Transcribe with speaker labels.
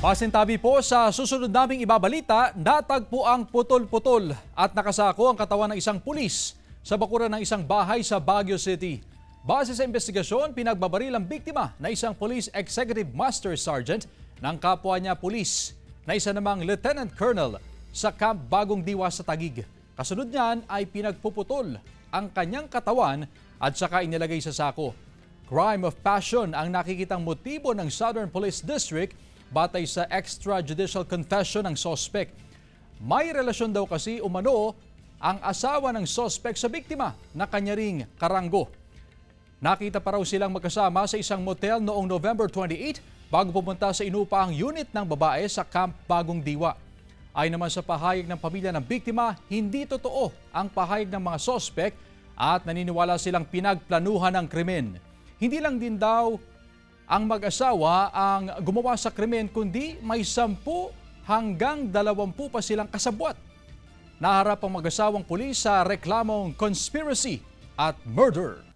Speaker 1: Pasintabi po sa susunod naming ibabalita, natagpo ang putol-putol at nakasako ang katawan ng isang pulis sa bakuran ng isang bahay sa Baguio City. Base sa investigasyon, pinagbabaril ang biktima na isang Police Executive Master Sergeant ng kapwa niya pulis na isa namang Lieutenant Colonel sa Camp Bagong Diwa sa Taguig. Kasunod niyan ay pinagpuputol ang kanyang katawan at saka inilagay sa sako. Crime of passion ang nakikitang motibo ng Southern Police District batay sa extrajudicial confession ng suspect. May relasyon daw kasi umano ang asawa ng suspect sa biktima na kanya ring karanggo. Nakita pa raw silang magkasama sa isang motel noong November 28 bago pumunta sa inuupahang unit ng babae sa Camp Bagong Diwa. Ay naman sa pahayag ng pamilya ng biktima, hindi totoo ang pahayag ng mga suspect at naniniwala silang pinagplanuhan ng krimen. Hindi lang din daw ang mag-asawa ang gumawa sa krimen kundi may 10 hanggang 20 pa silang kasabwat. Naharap ang mag-asawang pulis sa reklamong conspiracy at murder.